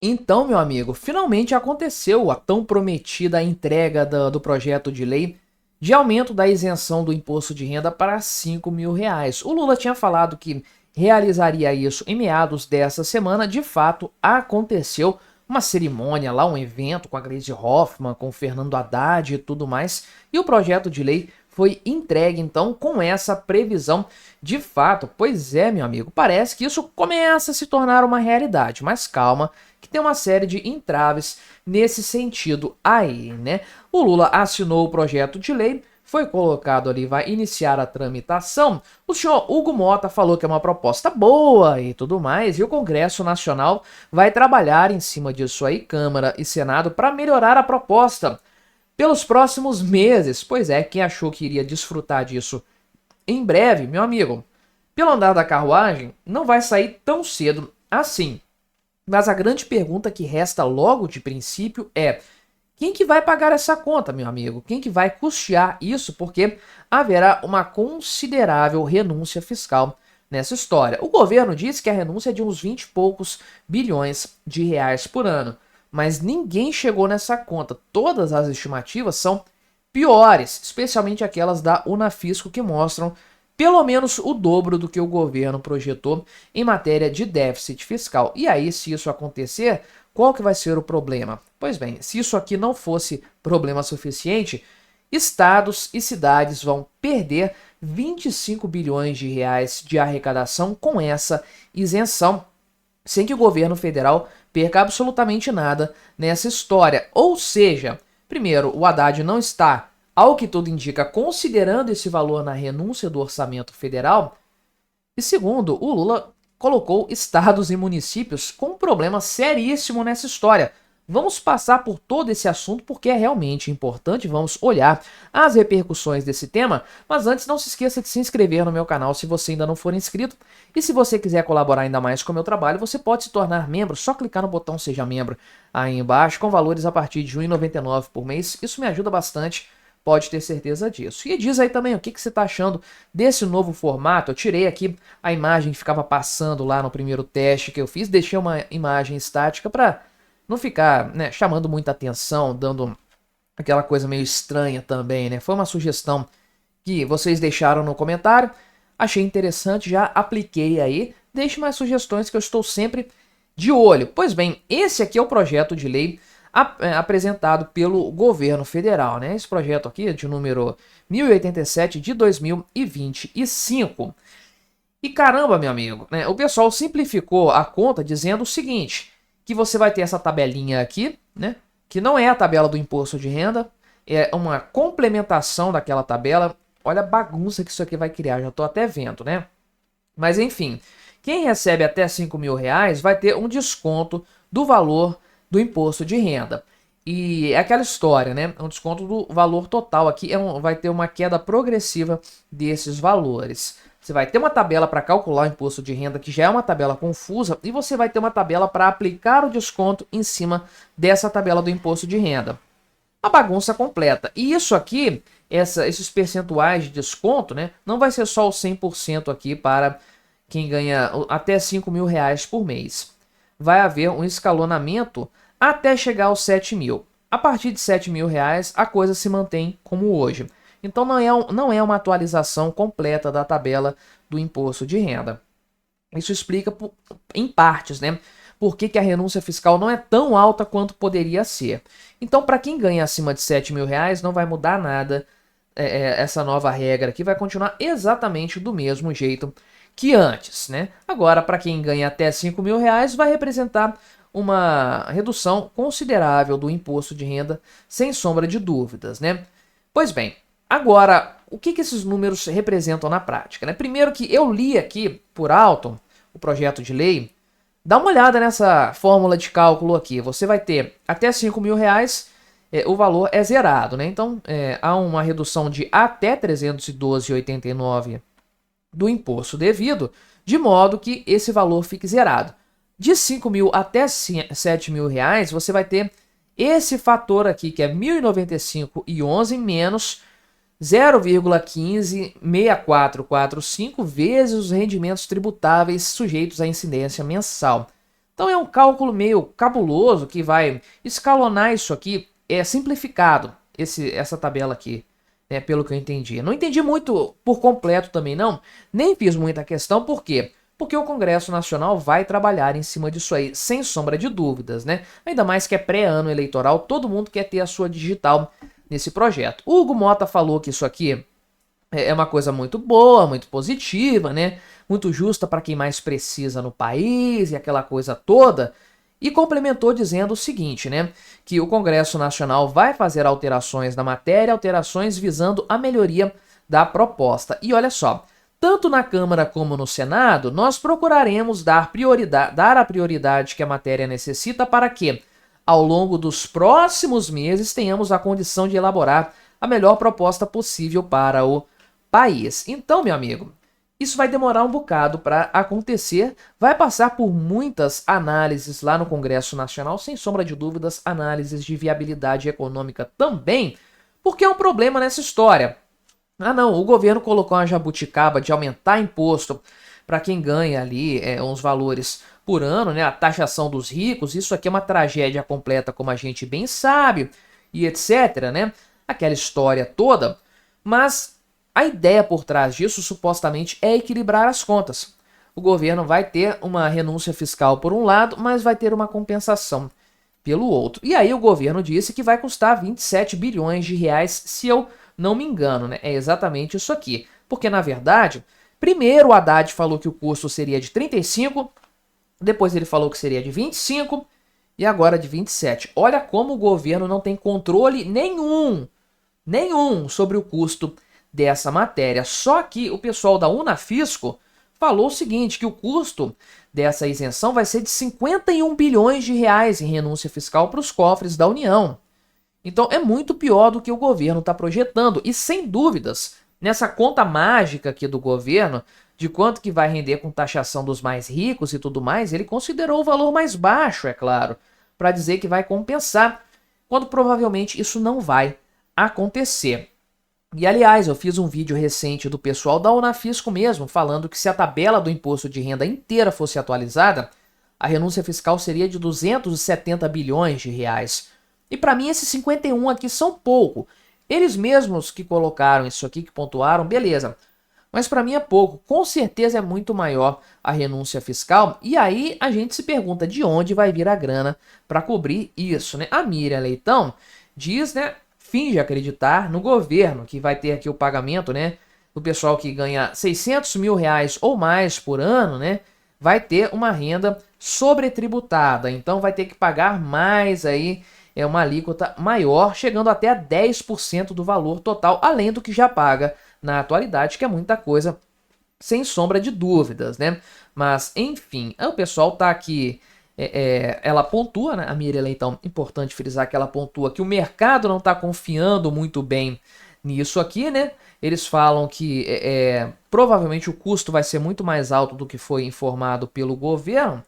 Então, meu amigo, finalmente aconteceu a tão prometida entrega do projeto de lei de aumento da isenção do imposto de renda para R$ 5.000. O Lula tinha falado que realizaria isso em meados dessa semana. De fato, aconteceu uma cerimônia lá, um evento com a Gleisi Hoffmann, com o Fernando Haddad e tudo mais. E o projeto de lei foi entregue, então, com essa previsão de fato. Pois é, meu amigo, parece que isso começa a se tornar uma realidade, mas calma, que tem uma série de entraves nesse sentido aí, né? O Lula assinou o projeto de lei, foi colocado ali, vai iniciar a tramitação. O senhor Hugo Mota falou que é uma proposta boa e tudo mais, e o Congresso Nacional vai trabalhar em cima disso aí, Câmara e Senado, para melhorar a proposta pelos próximos meses. Pois é, quem achou que iria desfrutar disso em breve, meu amigo, pelo andar da carruagem, não vai sair tão cedo assim. Mas a grande pergunta que resta logo de princípio é: quem que vai pagar essa conta, meu amigo? Quem que vai custear isso? Porque haverá uma considerável renúncia fiscal nessa história. O governo diz que a renúncia é de uns 20 e poucos bilhões de reais por ano, mas ninguém chegou nessa conta. Todas as estimativas são piores, especialmente aquelas da Unafisco, que mostram pelo menos o dobro do que o governo projetou em matéria de déficit fiscal. E aí, se isso acontecer, qual que vai ser o problema? Pois bem, se isso aqui não fosse problema suficiente, estados e cidades vão perder 25 bilhões de reais de arrecadação com essa isenção, sem que o governo federal perca absolutamente nada nessa história. Ou seja, primeiro, o Haddad não está, ao que tudo indica, considerando esse valor na renúncia do orçamento federal. E segundo, o Lula colocou estados e municípios com um problema seríssimo nessa história. Vamos passar por todo esse assunto porque é realmente importante, vamos olhar as repercussões desse tema, mas antes não se esqueça de se inscrever no meu canal se você ainda não for inscrito, e se você quiser colaborar ainda mais com o meu trabalho, você pode se tornar membro, só clicar no botão Seja Membro aí embaixo, com valores a partir de R$ 1,99 por mês, isso me ajuda bastante, pode ter certeza disso. E diz aí também o que você está achando desse novo formato. Eu tirei aqui a imagem que ficava passando lá no primeiro teste que eu fiz, deixei uma imagem estática para não ficar, né, chamando muita atenção, dando aquela coisa meio estranha também, né? Foi uma sugestão que vocês deixaram no comentário, achei interessante, já apliquei aí. Deixe mais sugestões que eu estou sempre de olho. Pois bem, esse aqui é o projeto de lei apresentado pelo governo federal, né? Esse projeto aqui é de número 1087 de 2025. E caramba, meu amigo, né? O pessoal simplificou a conta dizendo o seguinte: que você vai ter essa tabelinha aqui, né? Que não é a tabela do imposto de renda, é uma complementação daquela tabela. Olha a bagunça que isso aqui vai criar, já estou até vendo, né? Mas enfim, quem recebe até R$ 5.000 vai ter um desconto do valor do imposto de renda. E é aquela história, né? Um desconto do valor total aqui vai ter uma queda progressiva desses valores. Você vai ter uma tabela para calcular o imposto de renda, que já é uma tabela confusa, e você vai ter uma tabela para aplicar o desconto em cima dessa tabela do imposto de renda. Uma bagunça completa. E isso aqui, esses percentuais de desconto, né, não vai ser só o 100% aqui para quem ganha até R$ 5.000 por mês. Vai haver um escalonamento até chegar aos 7.000. A partir de R$ 7.000, a coisa se mantém como hoje. Então não é uma atualização completa da tabela do imposto de renda. Isso explica em partes, né? Por que a renúncia fiscal não é tão alta quanto poderia ser. Então, para quem ganha acima de R$ 7.000, não vai mudar nada essa nova regra aqui, vai continuar exatamente do mesmo jeito que antes, né? Agora, para quem ganha até R$ 5.000, vai representar uma redução considerável do imposto de renda, sem sombra de dúvidas, né? Pois bem, agora, o que esses números representam na prática, né? Primeiro que eu li aqui por alto o projeto de lei. Dá uma olhada nessa fórmula de cálculo aqui. Você vai ter até R$ 5.000, o valor é zerado, né? Então, há uma redução de até R$ 312,89 do imposto devido, de modo que esse valor fique zerado. De R$ 5.000 até R$ 7.000, você vai ter esse fator aqui, que é R$ 1.095,11 menos 0,156445 vezes os rendimentos tributáveis sujeitos à incidência mensal. Então é um cálculo meio cabuloso que vai escalonar isso aqui, é simplificado essa tabela aqui, né, pelo que eu entendi. Não entendi muito por completo também não, nem fiz muita questão, por quê? Porque o Congresso Nacional vai trabalhar em cima disso aí, sem sombra de dúvidas, né? Ainda mais que é pré-ano eleitoral, todo mundo quer ter a sua digital nesse projeto. O Hugo Mota falou que isso aqui é uma coisa muito boa, muito positiva, né? Muito justa para quem mais precisa no país e aquela coisa toda. E complementou dizendo o seguinte, né? Que o Congresso Nacional vai fazer alterações na matéria, alterações visando a melhoria da proposta. E olha só, tanto na Câmara como no Senado, nós procuraremos dar a prioridade que a matéria necessita para que, ao longo dos próximos meses, tenhamos a condição de elaborar a melhor proposta possível para o país. Então, meu amigo, isso vai demorar um bocado para acontecer, vai passar por muitas análises lá no Congresso Nacional, sem sombra de dúvidas, análises de viabilidade econômica também, porque é um problema nessa história. Ah não, o governo colocou uma jabuticaba de aumentar imposto para quem ganha ali uns valores por ano, né? A taxação dos ricos, isso aqui é uma tragédia completa, como a gente bem sabe, e etc, né? Aquela história toda, mas a ideia por trás disso, supostamente, é equilibrar as contas. O governo vai ter uma renúncia fiscal por um lado, mas vai ter uma compensação pelo outro. E aí o governo disse que vai custar 27 bilhões de reais, se eu não me engano, né? É exatamente isso aqui. Porque, na verdade, primeiro o Haddad falou que o custo seria de 35, depois ele falou que seria de 25 e agora de 27. Olha como o governo não tem controle nenhum sobre o custo dessa matéria. Só que o pessoal da Unafisco falou o seguinte, que o custo dessa isenção vai ser de 51 bilhões de reais em renúncia fiscal para os cofres da União. Então é muito pior do que o governo está projetando. E sem dúvidas, nessa conta mágica aqui do governo, de quanto que vai render com taxação dos mais ricos e tudo mais, ele considerou o valor mais baixo, é claro, para dizer que vai compensar, quando provavelmente isso não vai acontecer. E aliás, eu fiz um vídeo recente do pessoal da Unafisco mesmo, falando que se a tabela do imposto de renda inteira fosse atualizada, a renúncia fiscal seria de 270 bilhões de reais. E para mim esses 51 aqui são pouco. Eles mesmos que colocaram isso aqui, que pontuaram, beleza. Mas para mim é pouco. Com certeza é muito maior a renúncia fiscal. E aí a gente se pergunta de onde vai vir a grana para cobrir isso, né? A Miriam Leitão diz, né, finge acreditar no governo, que vai ter aqui o pagamento, né, do pessoal que ganha 600 mil reais ou mais por ano, né, vai ter uma renda sobretributada, então vai ter que pagar mais aí, uma alíquota maior, chegando até a 10% do valor total, além do que já paga na atualidade, que é muita coisa, sem sombra de dúvidas, né, mas enfim, o pessoal tá aqui. Ela pontua, né, a Miriam Leitão, importante frisar que ela pontua que o mercado não está confiando muito bem nisso aqui, né? Eles falam que provavelmente o custo vai ser muito mais alto do que foi informado pelo governo,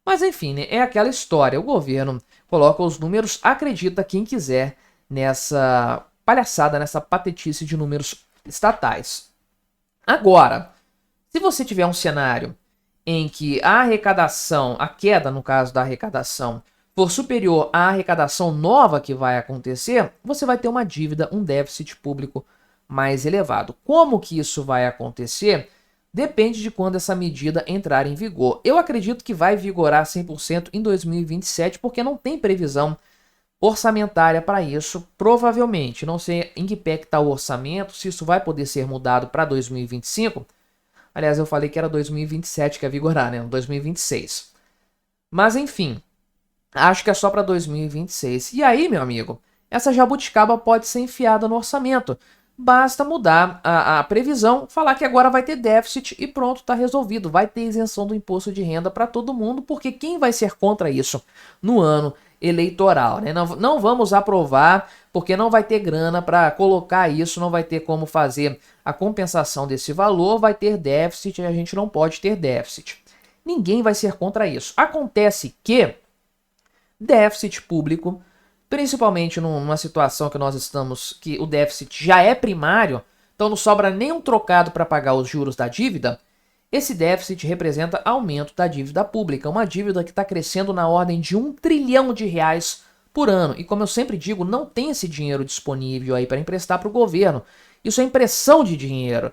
mas enfim, né, é aquela história, o governo coloca os números, acredita quem quiser nessa palhaçada, nessa patetice de números estatais. Agora, se você tiver um cenário em que a arrecadação, a queda no caso da arrecadação, for superior à arrecadação nova que vai acontecer, você vai ter uma dívida, um déficit público mais elevado. Como que isso vai acontecer? Depende de quando essa medida entrar em vigor. Eu acredito que vai vigorar 100% em 2027, porque não tem previsão orçamentária para isso, provavelmente. Não sei em que pé que está o orçamento, se isso vai poder ser mudado para 2025. Aliás, eu falei que era 2027 que ia vigorar, né? 2026. Mas enfim, acho que é só para 2026. E aí, meu amigo, essa jabuticaba pode ser enfiada no orçamento. Basta mudar a previsão, falar que agora vai ter déficit e pronto, está resolvido. Vai ter isenção do imposto de renda para todo mundo, porque quem vai ser contra isso no ano eleitoral, né? Não vamos aprovar, porque não vai ter grana para colocar isso, não vai ter como fazer a compensação desse valor, vai ter déficit e a gente não pode ter déficit. Ninguém vai ser contra isso. Acontece que déficit público, principalmente numa situação que nós estamos, que o déficit já é primário, então não sobra nem um trocado para pagar os juros da dívida, esse déficit representa aumento da dívida pública, uma dívida que está crescendo na ordem de R$ 1 trilhão por ano. E como eu sempre digo, não tem esse dinheiro disponível aí para emprestar para o governo. Isso é impressão de dinheiro.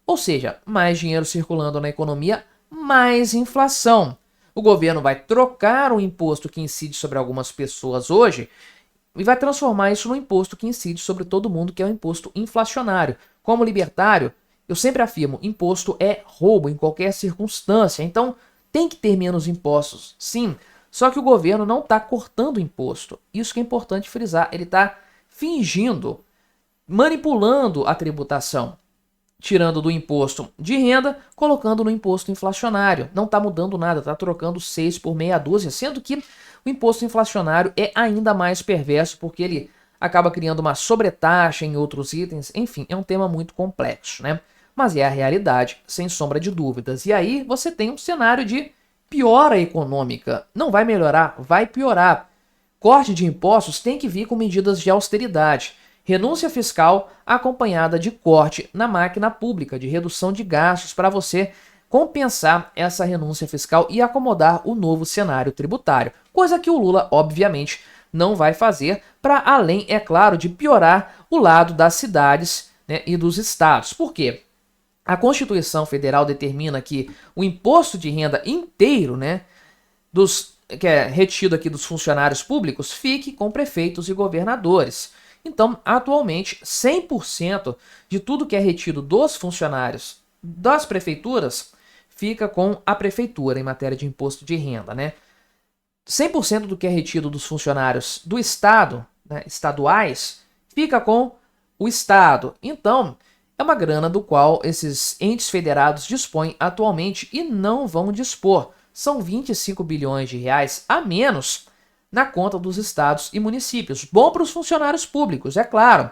Ou seja, mais dinheiro circulando na economia, mais inflação. O governo vai trocar o imposto que incide sobre algumas pessoas hoje e vai transformar isso no imposto que incide sobre todo mundo, que é o imposto inflacionário. Como libertário, eu sempre afirmo, imposto é roubo em qualquer circunstância, então tem que ter menos impostos, sim. Só que o governo não está cortando imposto. Isso que é importante frisar, ele está fingindo, manipulando a tributação, tirando do imposto de renda, colocando no imposto inflacionário. Não está mudando nada, está trocando 6 por meia dúzia, sendo que o imposto inflacionário é ainda mais perverso porque ele acaba criando uma sobretaxa em outros itens. Enfim, é um tema muito complexo, né? Mas é a realidade, sem sombra de dúvidas. E aí você tem um cenário de piora econômica. Não vai melhorar, vai piorar. Corte de impostos tem que vir com medidas de austeridade. Renúncia fiscal acompanhada de corte na máquina pública, de redução de gastos para você compensar essa renúncia fiscal e acomodar o novo cenário tributário. Coisa que o Lula, obviamente, não vai fazer, para além, é claro, de piorar o lado das cidades, né, e dos estados. Por quê? A Constituição Federal determina que o imposto de renda inteiro, né, que é retido aqui dos funcionários públicos, fique com prefeitos e governadores. Então, atualmente, 100% de tudo que é retido dos funcionários das prefeituras fica com a prefeitura em matéria de imposto de renda, né? 100% do que é retido dos funcionários do Estado, né, estaduais, fica com o Estado. Então, é uma grana do qual esses entes federados dispõem atualmente e não vão dispor. São 25 bilhões de reais a menos na conta dos estados e municípios. Bom para os funcionários públicos, é claro.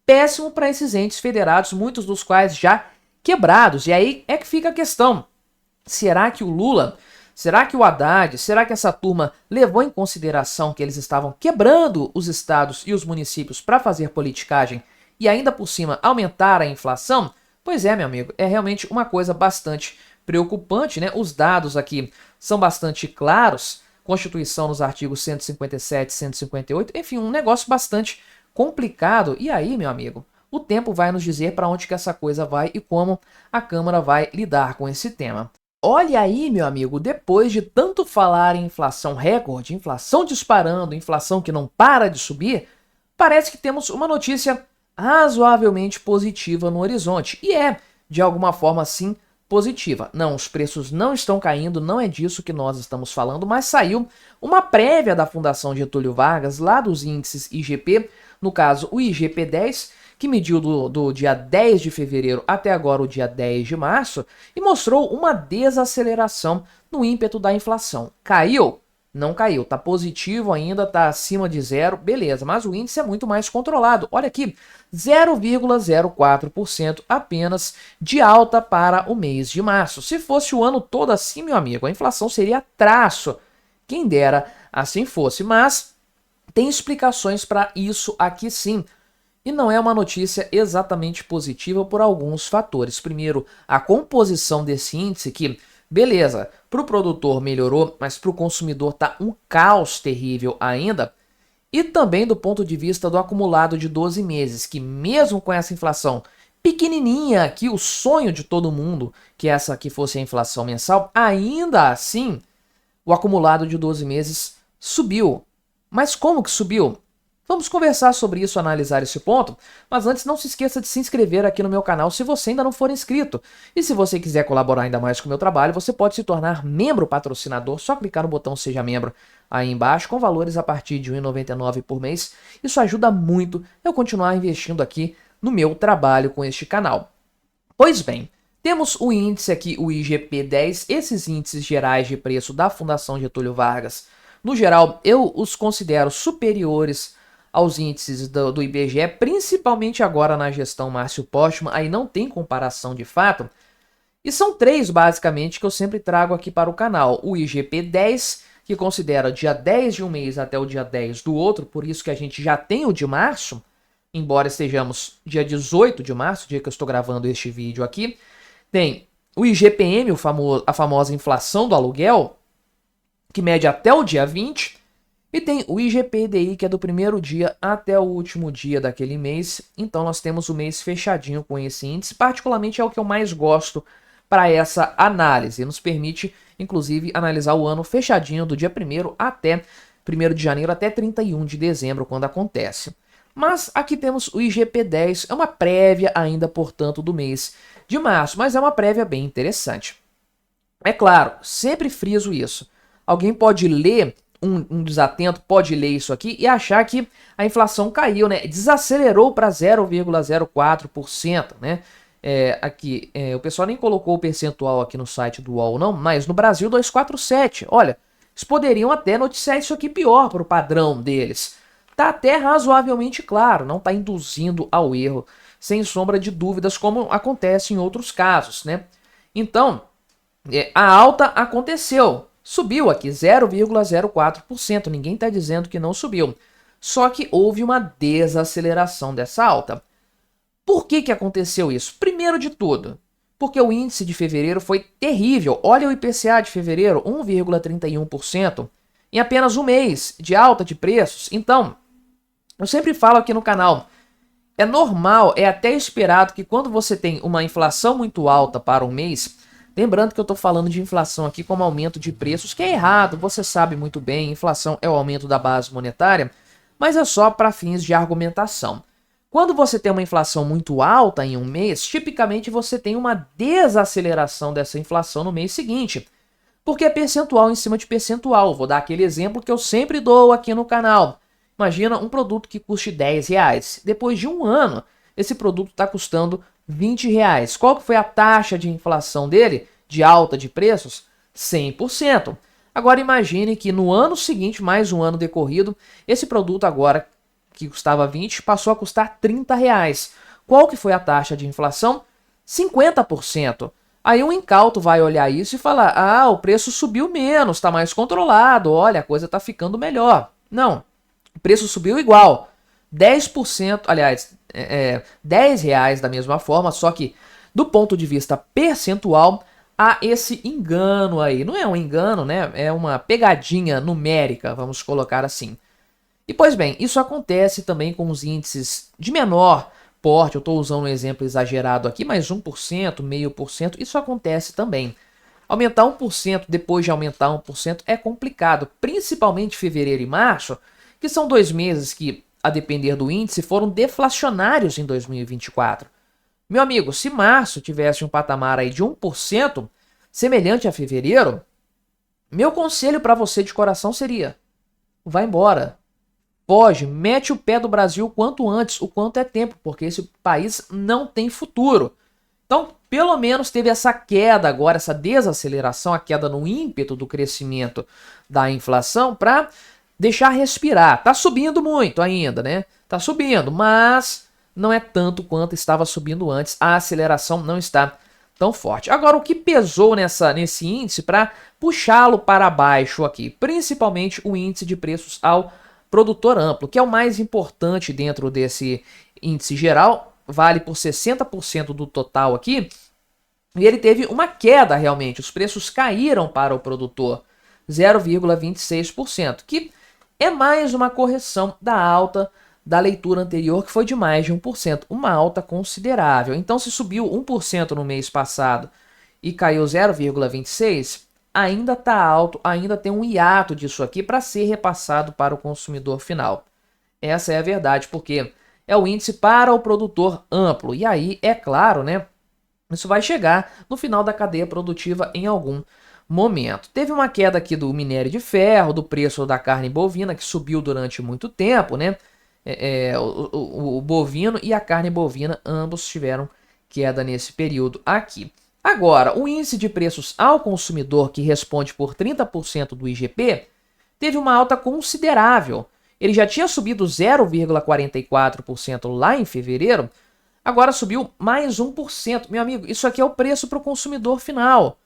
Péssimo para esses entes federados, muitos dos quais já quebrados. E aí é que fica a questão. Será que o Lula, será que o Haddad, será que essa turma levou em consideração que eles estavam quebrando os estados e os municípios para fazer politicagem e ainda por cima aumentar a inflação? Pois é, meu amigo, é realmente uma coisa bastante preocupante, né? Os dados aqui são bastante claros. Constituição nos artigos 157 e 158, enfim, um negócio bastante complicado. E aí, meu amigo, o tempo vai nos dizer para onde que essa coisa vai e como a Câmara vai lidar com esse tema. Olha aí, meu amigo, depois de tanto falar em inflação recorde, inflação disparando, inflação que não para de subir, parece que temos uma notícia razoavelmente positiva no horizonte. E é, de alguma forma, sim, positiva. Não, os preços não estão caindo, não é disso que nós estamos falando, mas saiu uma prévia da Fundação Getúlio Vargas, lá dos índices IGP, no caso o IGP-10, que mediu do dia 10 de fevereiro até agora o dia 10 de março, e mostrou uma desaceleração no ímpeto da inflação. Caiu? Não caiu, tá positivo ainda, tá acima de zero, beleza, mas o índice é muito mais controlado. Olha aqui, 0,04% apenas de alta para o mês de março. Se fosse o ano todo assim, meu amigo, a inflação seria traço. Quem dera assim fosse, mas tem explicações para isso aqui sim. E não é uma notícia exatamente positiva por alguns fatores. Primeiro, a composição desse índice que, beleza, para o produtor melhorou, mas para o consumidor tá um caos terrível ainda. E também do ponto de vista do acumulado de 12 meses, que mesmo com essa inflação pequenininha aqui, o sonho de todo mundo, que essa aqui fosse a inflação mensal, ainda assim, o acumulado de 12 meses subiu. Mas como que subiu? Vamos conversar sobre isso, analisar esse ponto, mas antes não se esqueça de se inscrever aqui no meu canal se você ainda não for inscrito. E se você quiser colaborar ainda mais com o meu trabalho, você pode se tornar membro patrocinador, só clicar no botão Seja Membro aí embaixo, com valores a partir de R$ 1,99 por mês. Isso ajuda muito eu continuar investindo aqui no meu trabalho com este canal. Pois bem, temos o índice aqui, o IGP-10, esses índices gerais de preço da Fundação Getúlio Vargas. No geral, eu os considero superiores aos índices do IBGE, principalmente agora na gestão Márcio Postman, aí não tem comparação de fato. E são três, basicamente, que eu sempre trago aqui para o canal. O IGP-10, que considera dia 10 de um mês até o dia 10 do outro, por isso que a gente já tem o de março, embora estejamos dia 18 de março, dia que eu estou gravando este vídeo aqui. Tem o IGPM, a famosa inflação do aluguel, que mede até o dia 20, e tem o IGPDI, que é do primeiro dia até o último dia daquele mês. Então nós temos o mês fechadinho com esse índice, particularmente é o que eu mais gosto para essa análise. Nos permite, inclusive, analisar o ano fechadinho do dia 1º até 1º de janeiro até 31 de dezembro, quando acontece. Mas aqui temos o IGP-10, é uma prévia ainda, portanto, do mês de março, mas é uma prévia bem interessante. É claro, sempre friso isso. Alguém pode ler, um desatento pode ler isso aqui e achar que a inflação caiu, né? Desacelerou para 0,04%, né? O pessoal nem colocou o percentual aqui no site do UOL, não, mas no Brasil 247. Olha, eles poderiam até noticiar isso aqui pior para o padrão deles. Tá até razoavelmente claro, não está induzindo ao erro, sem sombra de dúvidas, como acontece em outros casos, né? Então, a alta aconteceu, subiu aqui 0,04%, ninguém está dizendo que não subiu, só que houve uma desaceleração dessa alta. Por que aconteceu isso? Primeiro de tudo, porque o índice de fevereiro foi terrível. Olha o IPCA de fevereiro, 1,31%, em apenas um mês de alta de preços. Então, eu sempre falo aqui no canal, é normal, é até esperado que quando você tem uma inflação muito alta para um mês, lembrando que eu estou falando de inflação aqui como aumento de preços, que é errado, você sabe muito bem, inflação é o aumento da base monetária, mas é só para fins de argumentação. Quando você tem uma inflação muito alta em um mês, tipicamente você tem uma desaceleração dessa inflação no mês seguinte, porque é percentual em cima de percentual. Vou dar aquele exemplo que eu sempre dou aqui no canal. Imagina um produto que custe R$10. Depois de um ano, esse produto está custando R$20. Qual que foi a taxa de inflação dele, de alta de preços? 100%. Agora imagine que no ano seguinte, mais um ano decorrido, esse produto agora, que custava 20, passou a custar R$30. Qual que foi a taxa de inflação? 50%. Aí um incauto vai olhar isso e falar, ah, o preço subiu menos, está mais controlado, olha, a coisa está ficando melhor. Não, o preço subiu igual, 10%, aliás, R$10 da mesma forma, só que do ponto de vista percentual, há esse engano aí. Não é um engano, né? É uma pegadinha numérica, vamos colocar assim. E pois bem, isso acontece também com os índices de menor porte. Eu estou usando um exemplo exagerado aqui, mas 1%, 0,5%, isso acontece também. Aumentar 1% depois de aumentar 1% é complicado, principalmente fevereiro e março, que são 2 meses que, a depender do índice, foram deflacionários em 2024. Meu amigo, se março tivesse um patamar aí de 1%, semelhante a fevereiro, meu conselho para você de coração seria, vai embora. Foge, mete o pé do Brasil o quanto antes, o quanto é tempo, porque esse país não tem futuro. Então, pelo menos teve essa queda agora, essa desaceleração, a queda no ímpeto do crescimento da inflação para deixar respirar. Tá subindo muito ainda, né? Tá subindo, mas não é tanto quanto estava subindo antes. A aceleração não está tão forte. Agora, o que pesou nesse índice para puxá-lo para baixo aqui? Principalmente o índice de preços ao produtor amplo, que é o mais importante dentro desse índice geral, vale por 60% do total aqui, e ele teve uma queda realmente, os preços caíram para o produtor, 0,26%, que é mais uma correção da alta da leitura anterior, que foi de mais de 1%, uma alta considerável. Então, se subiu 1% no mês passado e caiu 0,26%, ainda está alto, ainda tem um hiato disso aqui para ser repassado para o consumidor final. Essa é a verdade, porque é o índice para o produtor amplo. E aí, é claro, né? Isso vai chegar no final da cadeia produtiva em algum momento. Teve uma queda aqui do minério de ferro, do preço da carne bovina, que subiu durante muito tempo, né? O bovino e a carne bovina, ambos tiveram queda nesse período aqui. Agora, o índice de preços ao consumidor, que responde por 30% do IGP, teve uma alta considerável. Ele já tinha subido 0,44% lá em fevereiro, agora subiu mais 1%. Meu amigo, isso aqui é o preço para o consumidor final.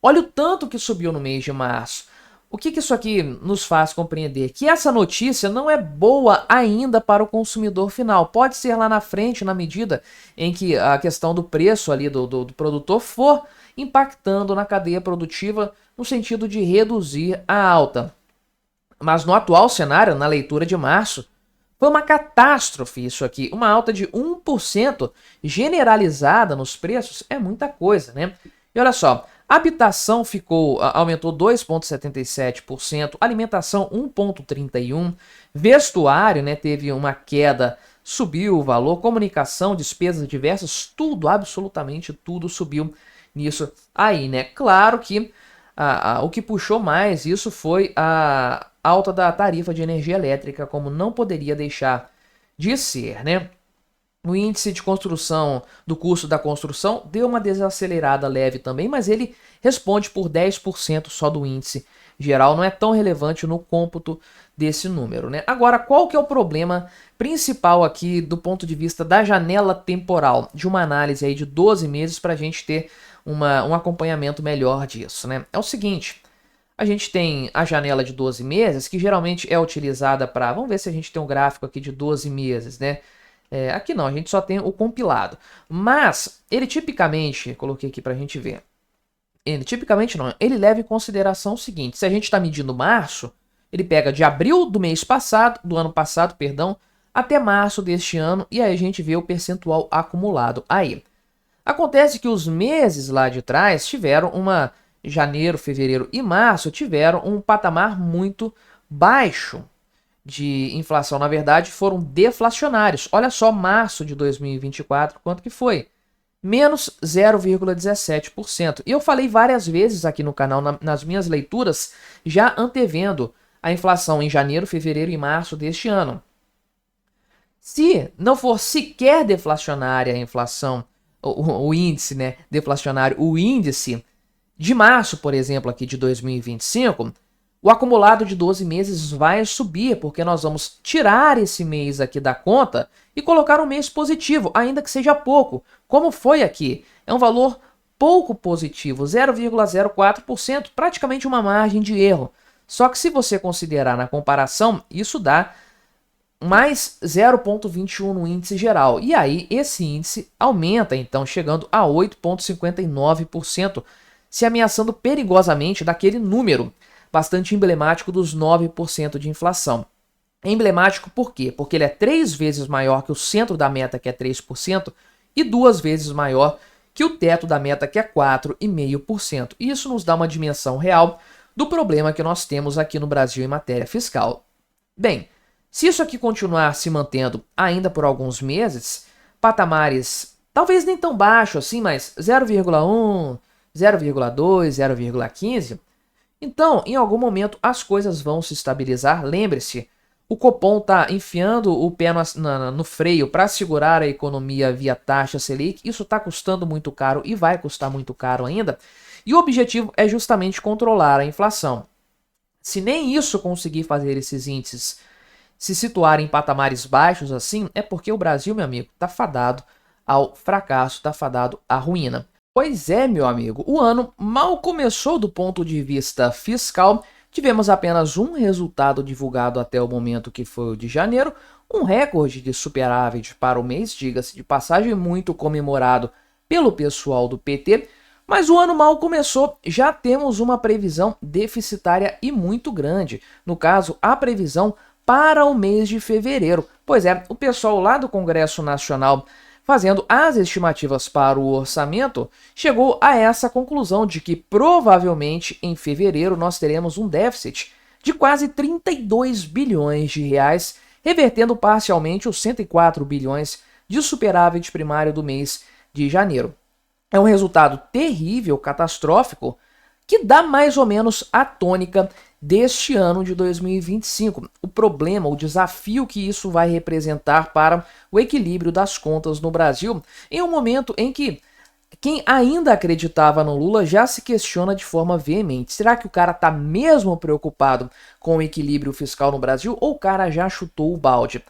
Olha o tanto que subiu no mês de março. O que isso aqui nos faz compreender? Que essa notícia não é boa ainda para o consumidor final. Pode ser lá na frente, na medida em que a questão do preço ali do produtor for impactando na cadeia produtiva no sentido de reduzir a alta. Mas no atual cenário, na leitura de março, foi uma catástrofe isso aqui. Uma alta de 1% generalizada nos preços é muita coisa, né? E olha só, habitação aumentou 2,77%, alimentação 1,31%, vestuário, né, teve uma queda, subiu o valor, comunicação, despesas diversas, tudo, absolutamente tudo subiu nisso aí, né? Claro que o que puxou mais isso foi a alta da tarifa de energia elétrica, como não poderia deixar de ser, né? O índice de construção do custo da construção deu uma desacelerada leve também, mas ele responde por 10% só do índice geral, não é tão relevante no cômputo desse número, né? Agora, qual que é o problema principal aqui do ponto de vista da janela temporal, de uma análise aí de 12 meses para a gente ter um acompanhamento melhor disso, né? É o seguinte, a gente tem a janela de 12 meses, que geralmente é utilizada para... Vamos ver se a gente tem um gráfico aqui de 12 meses, né? Aqui não, a gente só tem o compilado. Mas, ele tipicamente, coloquei aqui para a gente ver, ele leva em consideração o seguinte, se a gente está medindo março, ele pega de abril do ano passado, até março deste ano, e aí a gente vê o percentual acumulado aí. Acontece que os meses lá de trás tiveram janeiro, fevereiro e março tiveram um patamar muito baixo de inflação. Na verdade, foram deflacionários. Olha só março de 2024, quanto que foi? Menos 0,17%. E eu falei várias vezes aqui no canal, nas minhas leituras, já antevendo a inflação em janeiro, fevereiro e março deste ano. Se não for sequer deflacionária a inflação, o índice, né, deflacionário, o índice de março, por exemplo, aqui de 2025, o acumulado de 12 meses vai subir, porque nós vamos tirar esse mês aqui da conta e colocar um mês positivo, ainda que seja pouco, como foi aqui. É um valor pouco positivo, 0,04%, praticamente uma margem de erro. Só que se você considerar na comparação, isso dá mais 0,21 no índice geral. E aí esse índice aumenta, então, chegando a 8,59%, se ameaçando perigosamente daquele número bastante emblemático dos 9% de inflação. É emblemático por quê? Porque ele é 3 vezes maior que o centro da meta, que é 3%, e 2 vezes maior que o teto da meta, que é 4,5%. Isso nos dá uma dimensão real do problema que nós temos aqui no Brasil em matéria fiscal. Bem, se isso aqui continuar se mantendo ainda por alguns meses, patamares talvez nem tão baixos assim, mas 0,1, 0,2, 0,15, então, em algum momento, as coisas vão se estabilizar. Lembre-se, o Copom está enfiando o pé no freio para segurar a economia via taxa Selic. Isso está custando muito caro e vai custar muito caro ainda. E o objetivo é justamente controlar a inflação. Se nem isso conseguir fazer esses índices se situarem em patamares baixos assim, é porque o Brasil, meu amigo, está fadado ao fracasso, está fadado à ruína. Pois é, meu amigo, o ano mal começou do ponto de vista fiscal, tivemos apenas um resultado divulgado até o momento, que foi o de janeiro, um recorde de superávit para o mês, diga-se de passagem, muito comemorado pelo pessoal do PT, mas o ano mal começou, já temos uma previsão deficitária e muito grande, no caso, a previsão para o mês de fevereiro. Pois é, o pessoal lá do Congresso Nacional, fazendo as estimativas para o orçamento, chegou a essa conclusão de que provavelmente em fevereiro nós teremos um déficit de quase 32 bilhões de reais, revertendo parcialmente os 104 bilhões de superávit primário do mês de janeiro. É um resultado terrível, catastrófico, que dá mais ou menos a tônica deste ano de 2025. O problema, o desafio que isso vai representar para o equilíbrio das contas no Brasil, em um momento em que quem ainda acreditava no Lula já se questiona de forma veemente. Será que o cara está mesmo preocupado com o equilíbrio fiscal no Brasil ou o cara já chutou o balde?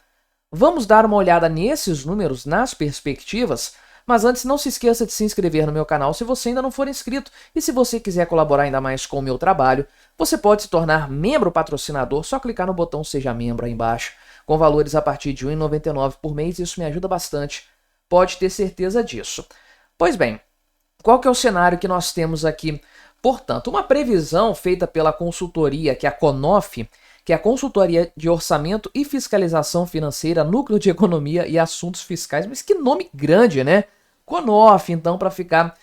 Vamos dar uma olhada nesses números, nas perspectivas. Mas antes, não se esqueça de se inscrever no meu canal se você ainda não for inscrito. E se você quiser colaborar ainda mais com o meu trabalho, você pode se tornar membro patrocinador, só clicar no botão Seja Membro aí embaixo, com valores a partir de R$ 1,99 por mês. Isso me ajuda bastante, pode ter certeza disso. Pois bem, Qual que é o cenário que nós temos aqui? Portanto, uma previsão feita pela consultoria, que é a CONOF, que é a Consultoria de Orçamento e Fiscalização Financeira, Núcleo de Economia e Assuntos Fiscais. Mas que nome grande, né? CONOF, então, para ficar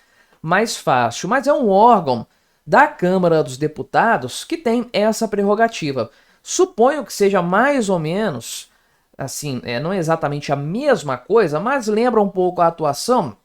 mais fácil. Mas é um órgão da Câmara dos Deputados que tem essa prerrogativa. Suponho que seja mais ou menos, assim, não é exatamente a mesma coisa, mas lembra um pouco a atuação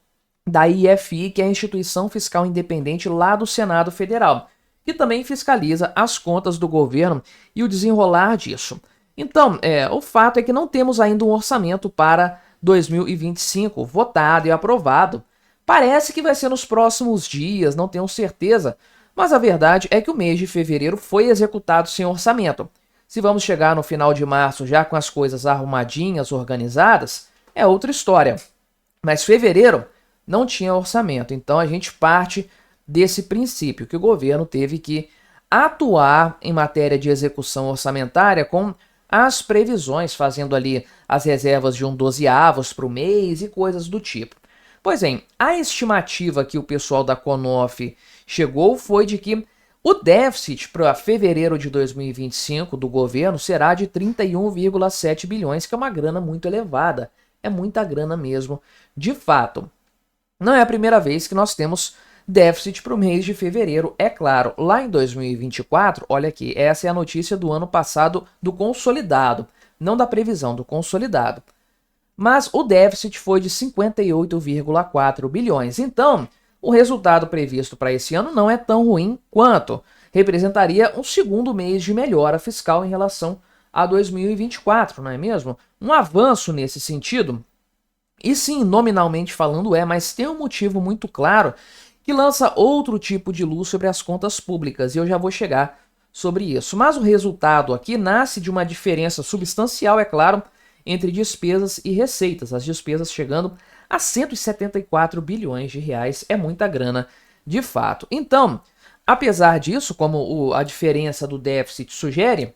da IFI, que é a Instituição Fiscal Independente lá do Senado Federal, que também fiscaliza as contas do governo e o desenrolar disso. Então, o fato é que não temos ainda um orçamento para 2025 votado e aprovado. Parece que vai ser nos próximos dias, não tenho certeza, mas a verdade é que o mês de fevereiro foi executado sem orçamento. Se vamos chegar no final de março já com as coisas arrumadinhas, organizadas, é outra história. Mas fevereiro não tinha orçamento, então a gente parte desse princípio que o governo teve que atuar em matéria de execução orçamentária com as previsões, fazendo ali as reservas de 1/12 para o mês e coisas do tipo. Pois bem, a estimativa que o pessoal da CONOF chegou foi de que o déficit para fevereiro de 2025 do governo será de 31,7 bilhões, que é uma grana muito elevada. É muita grana mesmo, de fato. Não é a primeira vez que nós temos déficit para o mês de fevereiro, é claro. Lá em 2024, olha aqui, essa é a notícia do ano passado do consolidado, não da previsão, do consolidado. Mas o déficit foi de 58,4 bilhões. Então, o resultado previsto para esse ano não é tão ruim quanto. Representaria um segundo mês de melhora fiscal em relação a 2024, não é mesmo? Um avanço nesse sentido. E sim, nominalmente falando mas tem um motivo muito claro que lança outro tipo de luz sobre as contas públicas, e eu já vou chegar sobre isso. Mas o resultado aqui nasce de uma diferença substancial, é claro, entre despesas e receitas. As despesas chegando a 174 bilhões de reais, é muita grana de fato. Então, apesar disso, como a diferença do déficit sugere,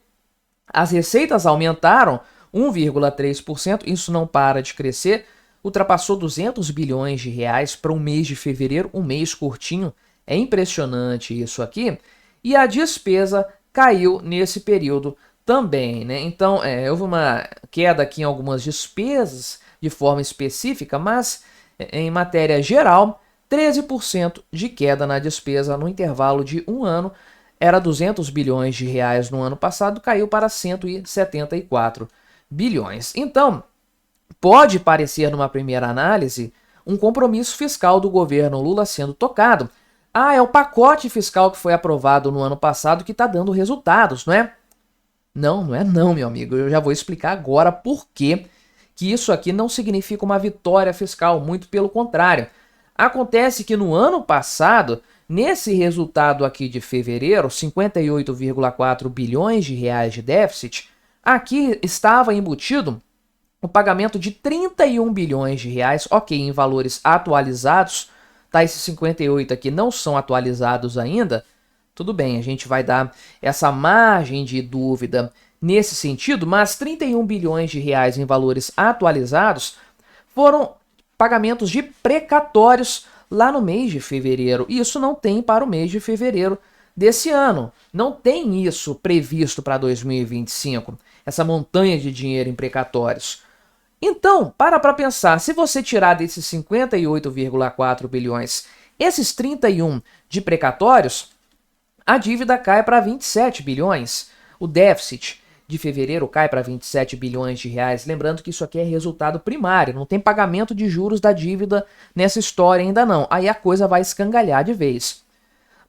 as receitas aumentaram 1,3%, isso não para de crescer, ultrapassou 200 bilhões de reais para um mês de fevereiro, um mês curtinho, é impressionante isso aqui, e a despesa caiu nesse período também, né? Então, houve uma queda aqui em algumas despesas de forma específica, mas em matéria geral, 13% de queda na despesa no intervalo de um ano, era 200 bilhões de reais no ano passado, caiu para 174 bilhões. Então, pode parecer, numa primeira análise, um compromisso fiscal do governo Lula sendo tocado. É o pacote fiscal que foi aprovado no ano passado que está dando resultados, não é? Não é não, meu amigo. Eu já vou explicar agora por que isso aqui não significa uma vitória fiscal, muito pelo contrário. Acontece que no ano passado, nesse resultado aqui de fevereiro, 58,4 bilhões de reais de déficit, aqui estava embutido o pagamento de 31 bilhões de reais, ok, em valores atualizados, tá? Esses 58 aqui não são atualizados ainda, tudo bem, a gente vai dar essa margem de dúvida nesse sentido, mas 31 bilhões de reais em valores atualizados foram pagamentos de precatórios lá no mês de fevereiro, e isso não tem para o mês de fevereiro desse ano, não tem isso previsto para 2025, essa montanha de dinheiro em precatórios. Então, para pensar, se você tirar desses 58,4 bilhões, esses 31 de precatórios, a dívida cai para 27 bilhões. O déficit de fevereiro cai para 27 bilhões de reais. Lembrando que isso aqui é resultado primário, não tem pagamento de juros da dívida nessa história ainda não. Aí a coisa vai escangalhar de vez.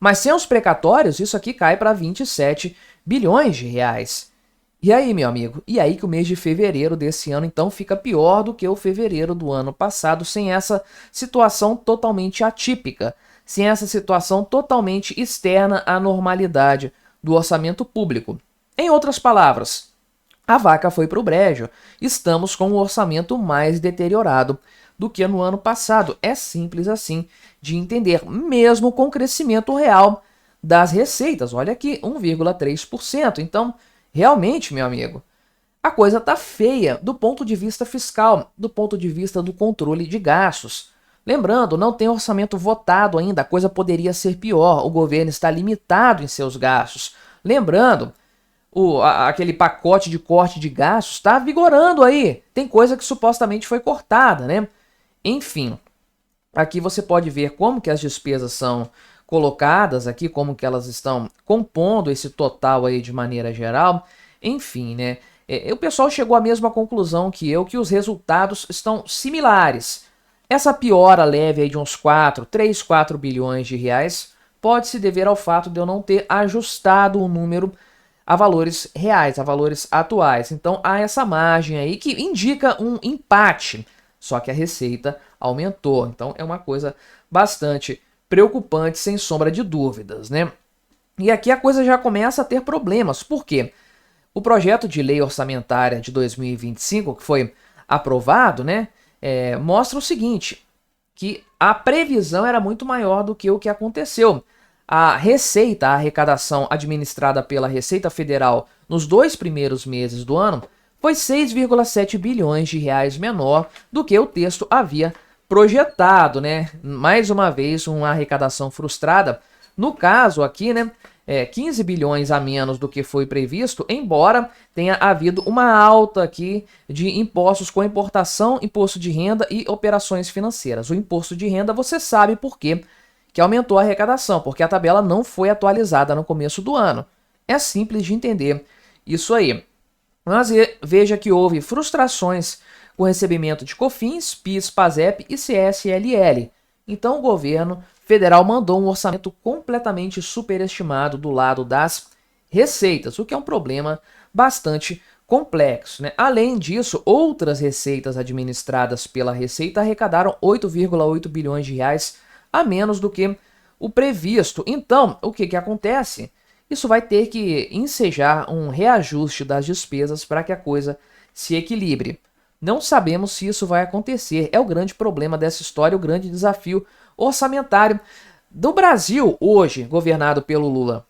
Mas sem os precatórios, isso aqui cai para 27 bilhões de reais. E aí, meu amigo? E aí que o mês de fevereiro desse ano, então, fica pior do que o fevereiro do ano passado, sem essa situação totalmente atípica, sem essa situação totalmente externa à normalidade do orçamento público. Em outras palavras, a vaca foi para o brejo. Estamos com um orçamento mais deteriorado do que no ano passado. É simples assim de entender, mesmo com o crescimento real das receitas. Olha aqui, 1,3%. Então, realmente, meu amigo, a coisa tá feia do ponto de vista fiscal, do ponto de vista do controle de gastos. Lembrando, não tem orçamento votado ainda, a coisa poderia ser pior, o governo está limitado em seus gastos. Lembrando, aquele pacote de corte de gastos está vigorando aí, tem coisa que supostamente foi cortada, né? Enfim, aqui você pode ver como que as despesas são colocadas aqui, como que elas estão compondo esse total aí de maneira geral. Enfim, né? O pessoal chegou à mesma conclusão que eu, que os resultados estão similares. Essa piora leve aí de uns 3, 4 bilhões de reais pode se dever ao fato de eu não ter ajustado o número a valores reais, a valores atuais. Então há essa margem aí que indica um empate, só que a receita aumentou. Então é uma coisa bastante preocupante, sem sombra de dúvidas, né? E aqui a coisa já começa a ter problemas. Por quê? O projeto de lei orçamentária de 2025, que foi aprovado, né, mostra o seguinte, que a previsão era muito maior do que o que aconteceu. A receita, a arrecadação administrada pela Receita Federal nos 2 primeiros meses do ano foi 6,7 bilhões de reais menor do que o texto havia projetado, né? Mais uma vez, uma arrecadação frustrada. No caso aqui, né, 15 bilhões a menos do que foi previsto, embora tenha havido uma alta aqui de impostos com importação, imposto de renda e operações financeiras. O imposto de renda você sabe por quê que aumentou a arrecadação, porque a tabela não foi atualizada no começo do ano. É simples de entender isso aí. Mas veja que houve frustrações com o recebimento de COFINS, PIS, PASEP e CSLL. Então o governo federal mandou um orçamento completamente superestimado do lado das receitas, o que é um problema bastante complexo, né? Além disso, outras receitas administradas pela Receita arrecadaram 8,8 bilhões de reais a menos do que o previsto. Então, o que acontece? Isso vai ter que ensejar um reajuste das despesas para que a coisa se equilibre. Não sabemos se isso vai acontecer. É o grande problema dessa história, o grande desafio orçamentário do Brasil hoje, governado pelo Lula.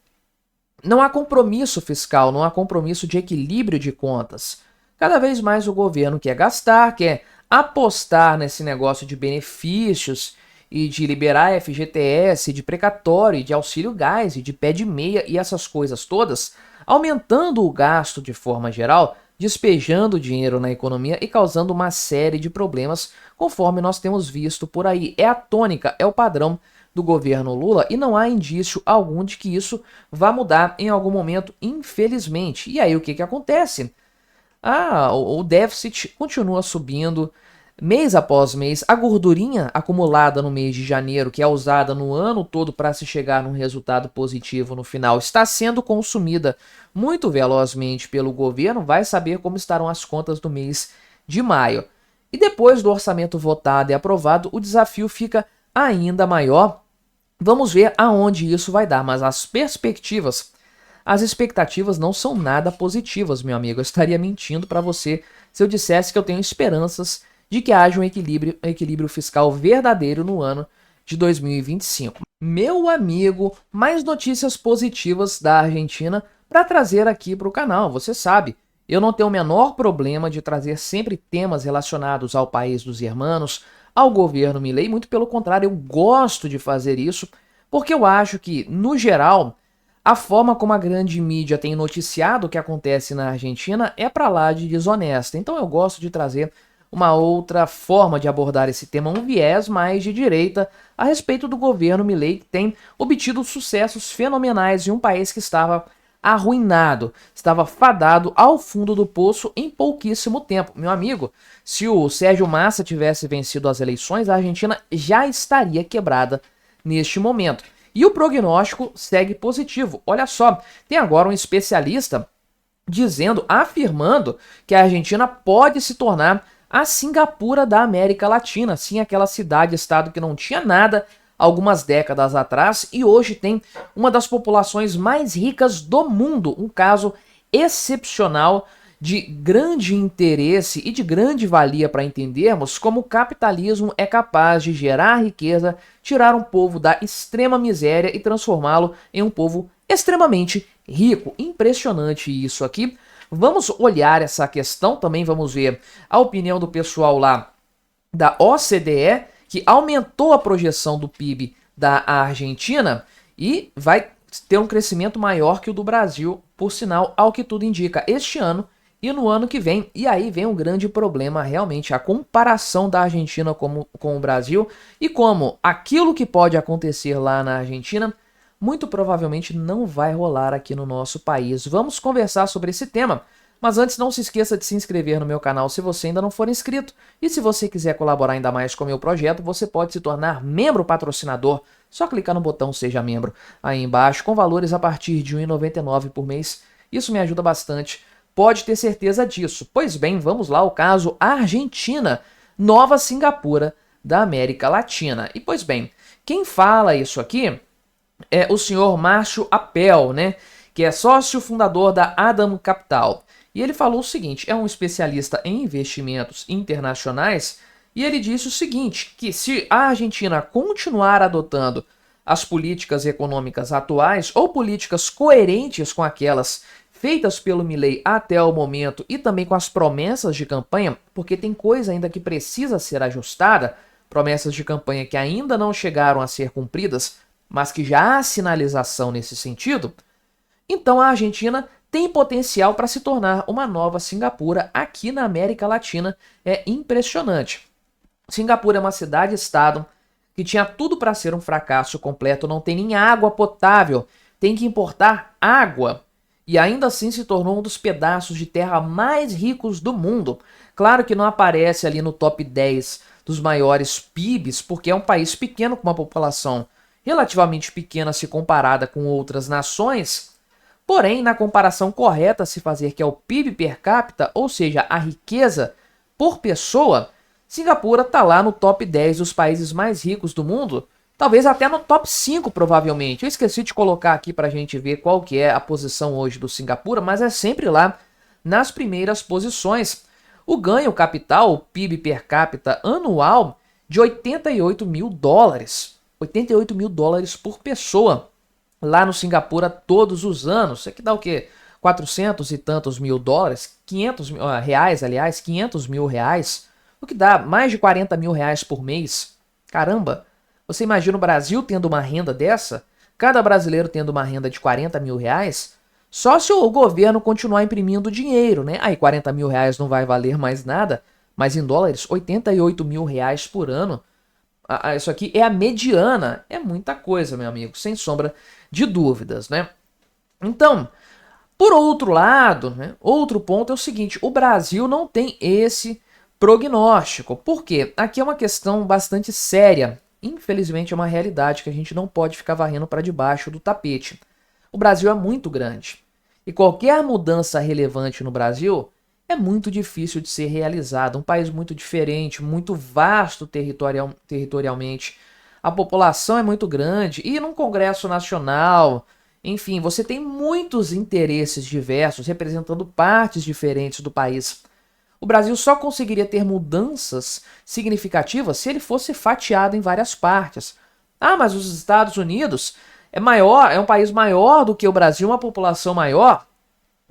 Não há compromisso fiscal, não há compromisso de equilíbrio de contas. Cada vez mais o governo quer gastar, quer apostar nesse negócio de benefícios e de liberar FGTS, de precatório, de auxílio gás e de pé de meia e essas coisas todas, aumentando o gasto de forma geral, despejando dinheiro na economia e causando uma série de problemas, conforme nós temos visto por aí. É a tônica, é o padrão do governo Lula e não há indício algum de que isso vá mudar em algum momento, infelizmente. E aí o que acontece? O déficit continua subindo mês após mês. A gordurinha acumulada no mês de janeiro, que é usada no ano todo para se chegar num resultado positivo no final, está sendo consumida muito velozmente pelo governo. Vai saber como estarão as contas do mês de maio. E depois do orçamento votado e aprovado, o desafio fica ainda maior. Vamos ver aonde isso vai dar, mas as expectativas não são nada positivas, meu amigo. Eu estaria mentindo para você se eu dissesse que eu tenho esperanças de que haja um equilíbrio fiscal verdadeiro no ano de 2025. Meu amigo, mais notícias positivas da Argentina para trazer aqui para o canal. Você sabe, eu não tenho o menor problema de trazer sempre temas relacionados ao país dos hermanos, ao governo Milei. Muito pelo contrário, eu gosto de fazer isso, porque eu acho que, no geral, a forma como a grande mídia tem noticiado o que acontece na Argentina é para lá de desonesta. Então eu gosto de trazer uma outra forma de abordar esse tema, um viés mais de direita a respeito do governo Milei, que tem obtido sucessos fenomenais em um país que estava arruinado, estava fadado ao fundo do poço em pouquíssimo tempo. Meu amigo, se o Sérgio Massa tivesse vencido as eleições, a Argentina já estaria quebrada neste momento. E o prognóstico segue positivo. Olha só, tem agora um especialista afirmando que a Argentina pode se tornar a Singapura da América Latina, sim, aquela cidade-estado que não tinha nada algumas décadas atrás e hoje tem uma das populações mais ricas do mundo, um caso excepcional de grande interesse e de grande valia para entendermos como o capitalismo é capaz de gerar riqueza, tirar um povo da extrema miséria e transformá-lo em um povo extremamente rico. Impressionante isso aqui. Vamos olhar essa questão, também vamos ver a opinião do pessoal lá da OCDE que aumentou a projeção do PIB da Argentina e vai ter um crescimento maior que o do Brasil, por sinal, ao que tudo indica, este ano e no ano que vem. E aí vem um grande problema, realmente, a comparação da Argentina com o Brasil e como aquilo que pode acontecer lá na Argentina muito provavelmente não vai rolar aqui no nosso país. Vamos conversar sobre esse tema, mas antes não se esqueça de se inscrever no meu canal se você ainda não for inscrito. E se você quiser colaborar ainda mais com o meu projeto, você pode se tornar membro patrocinador. Só clicar no botão Seja Membro aí embaixo, com valores a partir de R$ 1,99 por mês. Isso me ajuda bastante, pode ter certeza disso. Pois bem, vamos lá ao caso Argentina, nova Singapura da América Latina. E pois bem, quem fala isso aqui é o senhor Márcio Apel, né, que é sócio fundador da Adam Capital. E ele falou o seguinte, é um especialista em investimentos internacionais, e ele disse o seguinte, que se a Argentina continuar adotando as políticas econômicas atuais ou políticas coerentes com aquelas feitas pelo Milei até o momento e também com as promessas de campanha, porque tem coisa ainda que precisa ser ajustada, promessas de campanha que ainda não chegaram a ser cumpridas, mas que já há sinalização nesse sentido, então a Argentina tem potencial para se tornar uma nova Singapura aqui na América Latina. É impressionante. Singapura é uma cidade-estado que tinha tudo para ser um fracasso completo, não tem nem água potável, tem que importar água, e ainda assim se tornou um dos pedaços de terra mais ricos do mundo. Claro que não aparece ali no top 10 dos maiores PIBs, porque é um país pequeno com uma população relativamente pequena se comparada com outras nações, porém, na comparação correta a se fazer, que é o PIB per capita, ou seja, a riqueza por pessoa, Singapura está lá no top 10 dos países mais ricos do mundo, talvez até no top 5 provavelmente. Eu esqueci de colocar aqui para a gente ver qual que é a posição hoje do Singapura, mas é sempre lá nas primeiras posições. O ganho capital, o PIB per capita anual, de 88 mil dólares. 88 mil dólares por pessoa lá no Singapura todos os anos. Isso aqui dá o quê? 400 e tantos mil dólares, 500 mil reais, aliás, 500 mil reais, o que dá mais de 40 mil reais por mês. Caramba, você imagina o Brasil tendo uma renda dessa? Cada brasileiro tendo uma renda de 40 mil reais? Só se o governo continuar imprimindo dinheiro, né? Aí 40 mil reais não vai valer mais nada, mas em dólares, 88 mil reais por ano. Isso aqui é a mediana, é muita coisa, meu amigo, sem sombra de dúvidas, né? Então, por outro lado, né, outro ponto é o seguinte, o Brasil não tem esse prognóstico. Por quê? Aqui é uma questão bastante séria, infelizmente é uma realidade que a gente não pode ficar varrendo para debaixo do tapete. O Brasil é muito grande, e qualquer mudança relevante no Brasil é muito difícil de ser realizada. Um país muito diferente, muito vasto territorialmente. A população é muito grande e num Congresso Nacional, enfim, você tem muitos interesses diversos representando partes diferentes do país. O Brasil só conseguiria ter mudanças significativas se ele fosse fatiado em várias partes. Ah, mas os Estados Unidos é maior, é um país maior do que o Brasil, uma população maior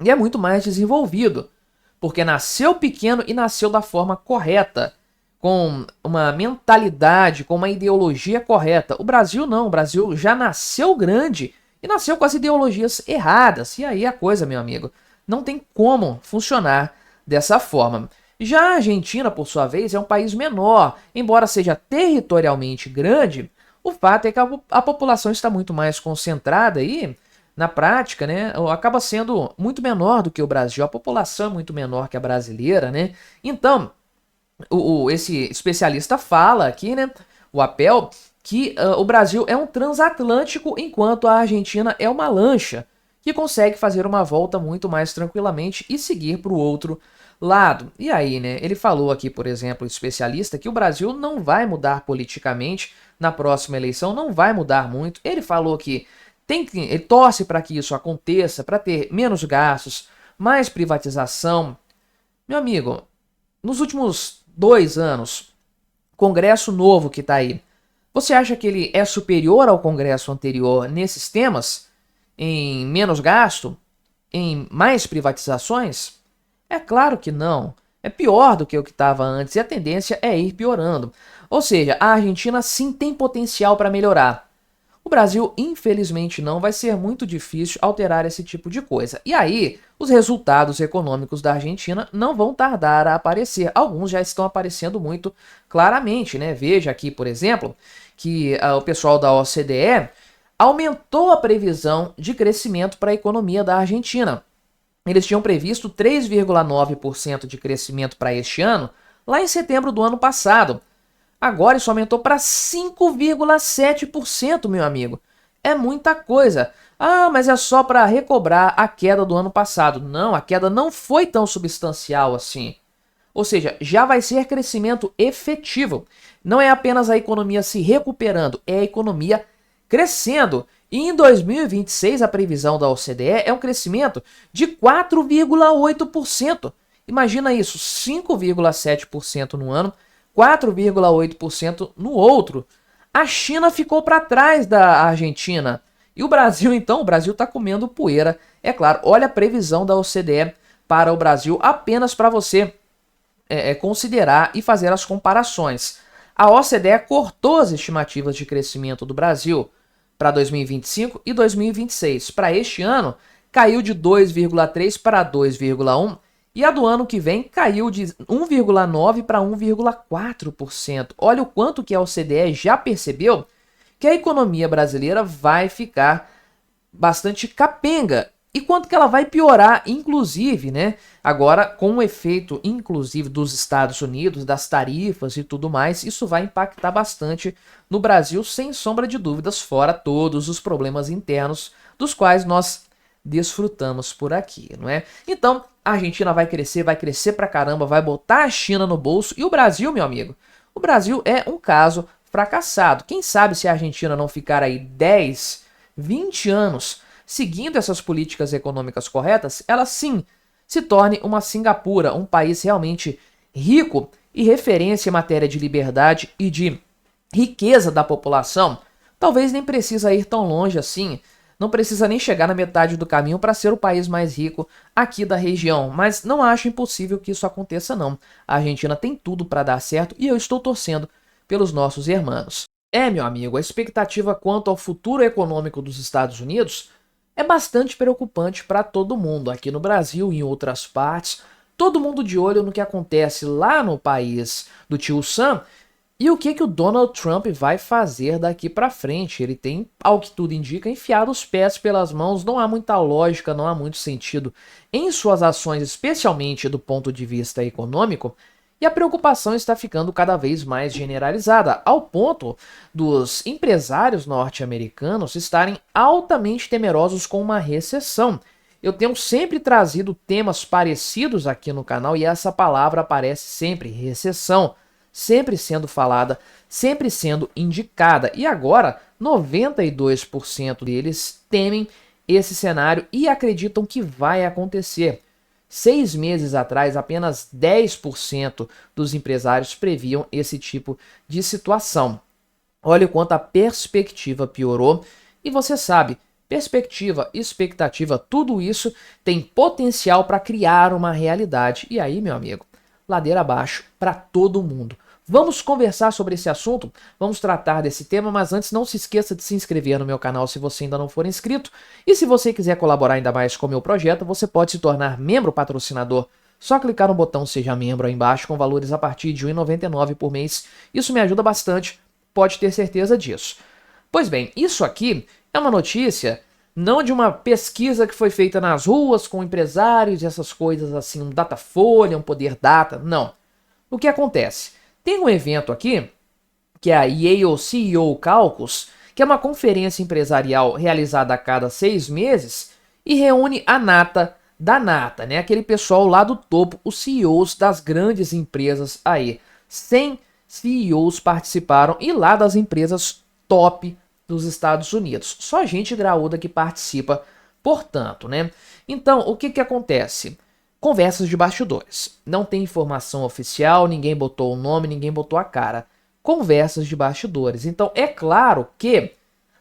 e é muito mais desenvolvido. Porque nasceu pequeno e nasceu da forma correta, com uma mentalidade, com uma ideologia correta. O Brasil não, o Brasil já nasceu grande e nasceu com as ideologias erradas. E aí a coisa, meu amigo, não tem como funcionar dessa forma. Já a Argentina, por sua vez, é um país menor, embora seja territorialmente grande, o fato é que a população está muito mais concentrada aí. Na prática, né, acaba sendo muito menor do que o Brasil. A população é muito menor que a brasileira, né? Então, esse especialista fala aqui, né, o Apel, que o Brasil é um transatlântico, enquanto a Argentina é uma lancha, que consegue fazer uma volta muito mais tranquilamente e seguir para o outro lado. E aí, né, ele falou aqui, por exemplo, o especialista, que o Brasil não vai mudar politicamente na próxima eleição, não vai mudar muito. Ele falou que ele torce para que isso aconteça, para ter menos gastos, mais privatização. Meu amigo, nos últimos 2 anos, Congresso novo que está aí, você acha que ele é superior ao Congresso anterior nesses temas? Em menos gasto? Em mais privatizações? É claro que não. é pior do que o que estava antes e a tendência é ir piorando. Ou seja, a Argentina sim tem potencial para melhorar. O Brasil, infelizmente, não vai ser muito difícil alterar esse tipo de coisa. E aí, os resultados econômicos da Argentina não vão tardar a aparecer. Alguns já estão aparecendo muito claramente, né? Veja aqui, por exemplo, que o pessoal da OCDE aumentou a previsão de crescimento para a economia da Argentina. Eles tinham previsto 3,9% de crescimento para este ano, lá em setembro do ano passado. Agora isso aumentou para 5,7%, meu amigo. É muita coisa. Ah, mas é só para recobrar a queda do ano passado. Não, a queda não foi tão substancial assim. Ou seja, já vai ser crescimento efetivo. Não é apenas a economia se recuperando, é a economia crescendo. E em 2026 a previsão da OCDE é um crescimento de 4,8%. Imagina isso, 5,7% no ano, 4,8% no outro. A China ficou para trás da Argentina. E o Brasil, então, o Brasil está comendo poeira. É claro, olha a previsão da OCDE para o Brasil, apenas para você considerar e fazer as comparações. A OCDE cortou as estimativas de crescimento do Brasil para 2025 e 2026. Para este ano, caiu de 2,3 para 2,1 e a do ano que vem caiu de 1,9 para 1,4%. Olha o quanto que a OCDE já percebeu que a economia brasileira vai ficar bastante capenga. E quanto que ela vai piorar, inclusive, né? Agora, com o efeito, inclusive, dos Estados Unidos, das tarifas e tudo mais, isso vai impactar bastante no Brasil, sem sombra de dúvidas, fora todos os problemas internos dos quais nós desfrutamos por aqui, não é? Então, a Argentina vai crescer pra caramba, vai botar a China no bolso. E o Brasil, meu amigo? O Brasil é um caso fracassado. Quem sabe se a Argentina não ficar aí 10, 20 anos seguindo essas políticas econômicas corretas, ela sim se torne uma Singapura, um país realmente rico e referência em matéria de liberdade e de riqueza da população. Talvez nem precisa ir tão longe assim, não precisa nem chegar na metade do caminho para ser o país mais rico aqui da região, mas não acho impossível que isso aconteça não. A Argentina tem tudo para dar certo e eu estou torcendo pelos nossos irmãos. Meu amigo, a expectativa quanto ao futuro econômico dos Estados Unidos é bastante preocupante para todo mundo, aqui no Brasil e em outras partes. Todo mundo de olho no que acontece lá no país do tio Sam e o que o Donald Trump vai fazer daqui para frente. Ele tem, ao que tudo indica, enfiado os pés pelas mãos, não há muita lógica, não há muito sentido em suas ações, especialmente do ponto de vista econômico. E a preocupação está ficando cada vez mais generalizada, ao ponto dos empresários norte-americanos estarem altamente temerosos com uma recessão. Eu tenho sempre trazido temas parecidos aqui no canal e essa palavra aparece sempre, recessão, sempre sendo falada, sempre sendo indicada. E agora, 92% deles temem esse cenário e acreditam que vai acontecer. 6 meses atrás, apenas 10% dos empresários previam esse tipo de situação. Olha o quanto a perspectiva piorou. E você sabe, perspectiva, expectativa, tudo isso tem potencial para criar uma realidade. E aí, meu amigo, ladeira abaixo para todo mundo. Vamos conversar sobre esse assunto, vamos tratar desse tema, mas antes não se esqueça de se inscrever no meu canal se você ainda não for inscrito. E se você quiser colaborar ainda mais com o meu projeto, você pode se tornar membro patrocinador. Só clicar no botão Seja Membro aí embaixo com valores a partir de R$ 1,99 por mês. Isso me ajuda bastante, pode ter certeza disso. Pois bem, isso aqui é uma notícia não de uma pesquisa que foi feita nas ruas com empresários e essas coisas assim, um Datafolha, um Poder Data, não. O que acontece? Tem um evento aqui, que é a Yale CEO Caucus, que é uma conferência empresarial realizada a cada 6 meses e reúne a nata da nata, né? Aquele pessoal lá do topo, os CEOs das grandes empresas aí. 100 CEOs participaram e lá das empresas top dos Estados Unidos. Só gente graúda que participa, portanto, né? Então, o que acontece? Conversas de bastidores. Não tem informação oficial, ninguém botou o nome, ninguém botou a cara. Conversas de bastidores. Então, é claro que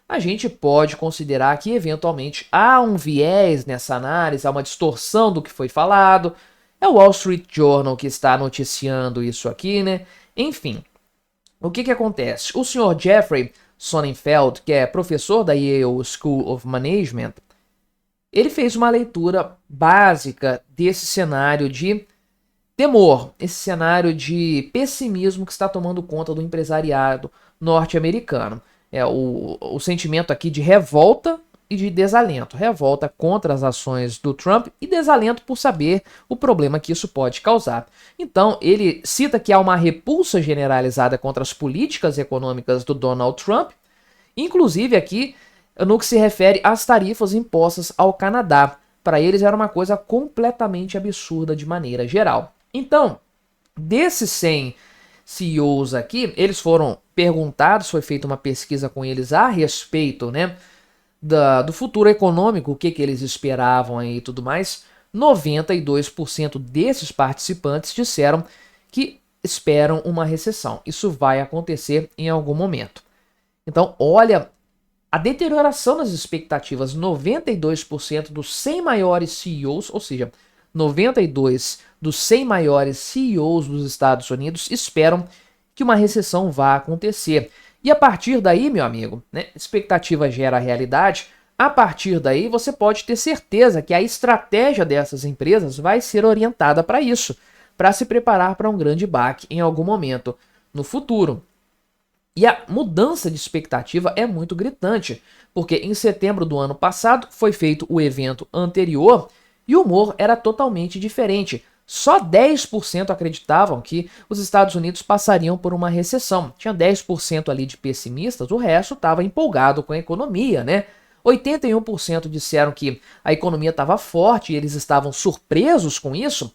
a gente pode considerar que, eventualmente, há um viés nessa análise, há uma distorção do que foi falado. É o Wall Street Journal que está noticiando isso aqui, né? Enfim, o que acontece? O senhor Jeffrey Sonnenfeld, que é professor da Yale School of Management, ele fez uma leitura básica desse cenário de temor, esse cenário de pessimismo que está tomando conta do empresariado norte-americano. É o sentimento aqui de revolta e de desalento. Revolta contra as ações do Trump e desalento por saber o problema que isso pode causar. Então, ele cita que há uma repulsa generalizada contra as políticas econômicas do Donald Trump, inclusive aqui no que se refere às tarifas impostas ao Canadá. Para eles era uma coisa completamente absurda de maneira geral. Então, desses 100 CEOs aqui, eles foram perguntados, foi feita uma pesquisa com eles a respeito, né, do futuro econômico, o que eles esperavam aí e tudo mais. 92% desses participantes disseram que esperam uma recessão. Isso vai acontecer em algum momento. Então, olha a deterioração das expectativas. 92% dos 100 maiores CEOs, ou seja, 92 dos 100 maiores CEOs dos Estados Unidos esperam que uma recessão vá acontecer. E a partir daí, meu amigo, né, expectativa gera realidade. A partir daí, você pode ter certeza que a estratégia dessas empresas vai ser orientada para isso, para se preparar para um grande baque em algum momento no futuro. E a mudança de expectativa é muito gritante, porque em setembro do ano passado foi feito o evento anterior e o humor era totalmente diferente. Só 10% acreditavam que os Estados Unidos passariam por uma recessão. Tinha 10% ali de pessimistas, o resto estava empolgado com a economia, né? 81% disseram que a economia estava forte e eles estavam surpresos com isso.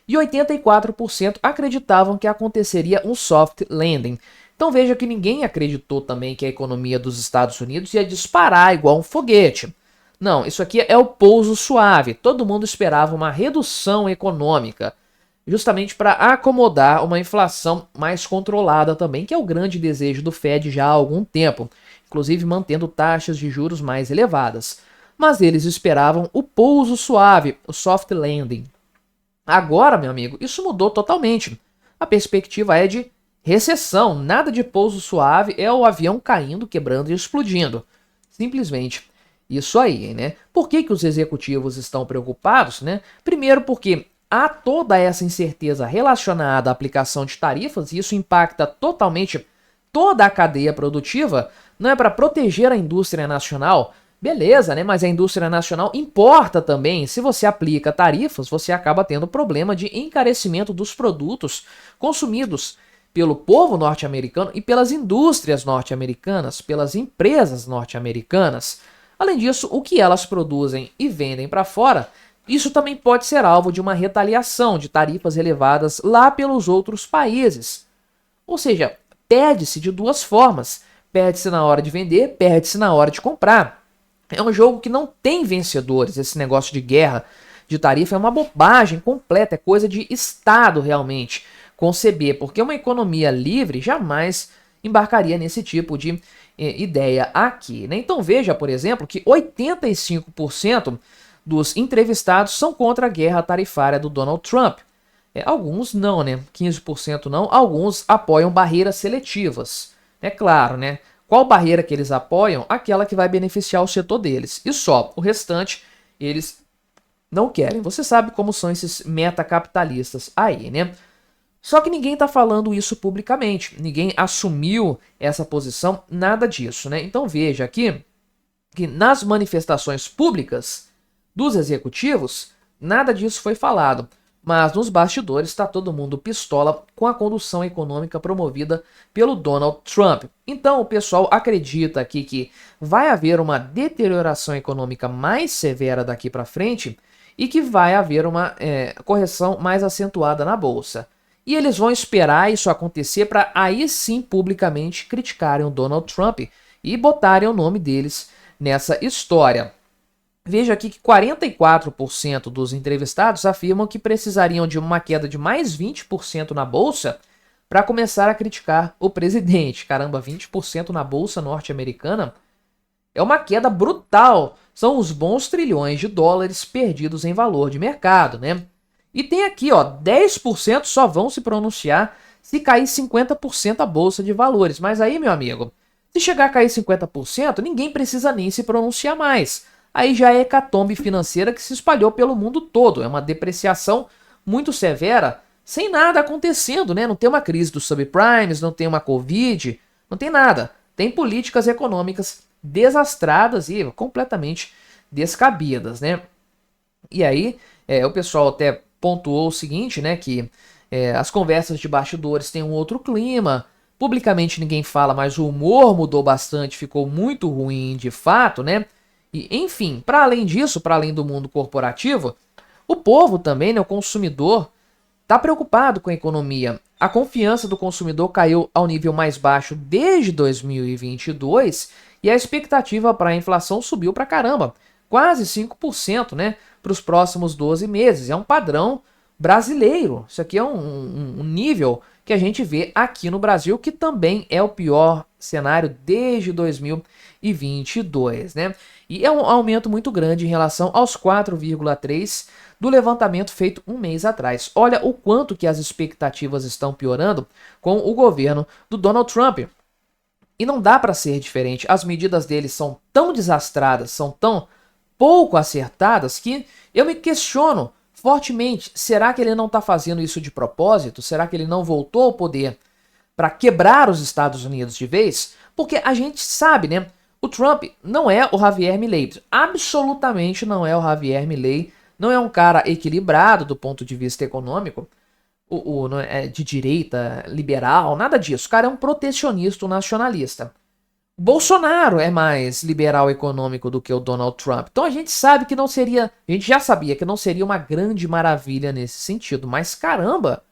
E 84% acreditavam que aconteceria um soft landing. Então veja que ninguém acreditou também que a economia dos Estados Unidos ia disparar igual um foguete. Não, isso aqui é o pouso suave. Todo mundo esperava uma redução econômica, justamente para acomodar uma inflação mais controlada também, que é o grande desejo do Fed já há algum tempo, inclusive mantendo taxas de juros mais elevadas. Mas eles esperavam o pouso suave, o soft landing. Agora, meu amigo, isso mudou totalmente. A perspectiva é de recessão, nada de pouso suave, é o avião caindo, quebrando e explodindo. Simplesmente isso aí, né? Por que os executivos estão preocupados, né? Primeiro porque há toda essa incerteza relacionada à aplicação de tarifas e isso impacta totalmente toda a cadeia produtiva, não é para proteger a indústria nacional, beleza, né? Mas a indústria nacional importa também. Se você aplica tarifas, você acaba tendo problema de encarecimento dos produtos consumidos pelo povo norte-americano e pelas indústrias norte-americanas, pelas empresas norte-americanas. Além disso, o que elas produzem e vendem para fora, isso também pode ser alvo de uma retaliação de tarifas elevadas lá pelos outros países. Ou seja, perde-se de duas formas. Perde-se na hora de vender, perde-se na hora de comprar. É um jogo que não tem vencedores. Esse negócio de guerra de tarifa é uma bobagem completa, é coisa de Estado realmente conceber, porque uma economia livre jamais embarcaria nesse tipo de ideia aqui, né? Então veja, por exemplo, que 85% dos entrevistados são contra a guerra tarifária do Donald Trump. Alguns não, né? 15% não, alguns apoiam barreiras seletivas. É claro, né? Qual barreira que eles apoiam? Aquela que vai beneficiar o setor deles. E só, o restante eles não querem. Você sabe como são esses metacapitalistas aí, né? Só que ninguém está falando isso publicamente, ninguém assumiu essa posição, nada disso, né? Então veja aqui que nas manifestações públicas dos executivos, nada disso foi falado, mas nos bastidores está todo mundo pistola com a condução econômica promovida pelo Donald Trump. Então o pessoal acredita aqui que vai haver uma deterioração econômica mais severa daqui para frente e que vai haver uma correção mais acentuada na bolsa. E eles vão esperar isso acontecer para aí sim publicamente criticarem o Donald Trump e botarem o nome deles nessa história. Veja aqui que 44% dos entrevistados afirmam que precisariam de uma queda de mais 20% na bolsa para começar a criticar o presidente. Caramba, 20% na bolsa norte-americana é uma queda brutal. São os bons trilhões de dólares perdidos em valor de mercado, né? E tem aqui, ó, 10% só vão se pronunciar se cair 50% a bolsa de valores. Mas aí, meu amigo, se chegar a cair 50%, ninguém precisa nem se pronunciar mais. Aí já é hecatombe financeira que se espalhou pelo mundo todo. É uma depreciação muito severa, sem nada acontecendo, né? Não tem uma crise dos subprimes, não tem uma Covid, não tem nada. Tem políticas econômicas desastradas e completamente descabidas, né? E aí, o pessoal até pontuou o seguinte, né? Que as conversas de bastidores têm um outro clima. Publicamente ninguém fala, mas o humor mudou bastante, ficou muito ruim de fato, né? E, enfim, para além disso, para além do mundo corporativo, o povo também, né, o consumidor, está preocupado com a economia. A confiança do consumidor caiu ao nível mais baixo desde 2022 e a expectativa para a inflação subiu para caramba, quase 5%, né, para os próximos 12 meses. É um padrão brasileiro. Isso aqui é um nível que a gente vê aqui no Brasil, que também é o pior cenário desde 2022, né? E é um aumento muito grande em relação aos 4,3% do levantamento feito um mês atrás. Olha o quanto que as expectativas estão piorando com o governo do Donald Trump. E não dá para ser diferente. As medidas dele são tão desastradas, são tão pouco acertadas, que eu me questiono fortemente, será que ele não está fazendo isso de propósito? Será que ele não voltou ao poder para quebrar os Estados Unidos de vez? Porque a gente sabe, né? O Trump não é o Javier Milei, absolutamente não é o Javier Milei, não é um cara equilibrado do ponto de vista econômico, não é de direita, liberal, nada disso. O cara é um protecionista, um nacionalista. Bolsonaro é mais liberal econômico do que o Donald Trump. Então a gente sabe que não seria, a gente já sabia que não seria uma grande maravilha nesse sentido, mas caramba,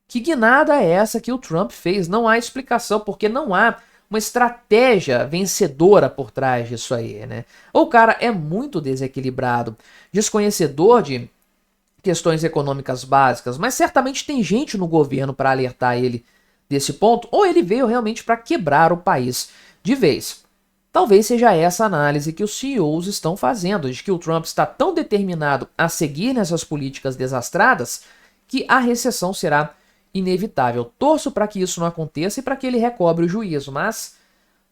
que guinada é essa que o Trump fez? Não há explicação, porque não há uma estratégia vencedora por trás disso aí, né? Ou o cara é muito desequilibrado, desconhecedor de questões econômicas básicas, mas certamente tem gente no governo para alertar ele desse ponto, ou ele veio realmente para quebrar o país de vez. Talvez seja essa análise que os CEOs estão fazendo, de que o Trump está tão determinado a seguir nessas políticas desastradas que a recessão será inevitável. Torço para que isso não aconteça e para que ele recobre o juízo, mas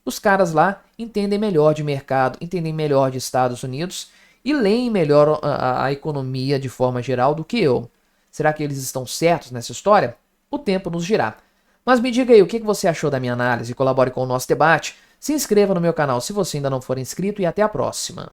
os caras lá entendem melhor de mercado, entendem melhor de Estados Unidos e leem melhor a economia de forma geral do que eu. Será que eles estão certos nessa história? O tempo nos dirá. Mas me diga aí, o que você achou da minha análise? Colabore com o nosso debate. Se inscreva no meu canal se você ainda não for inscrito e até a próxima.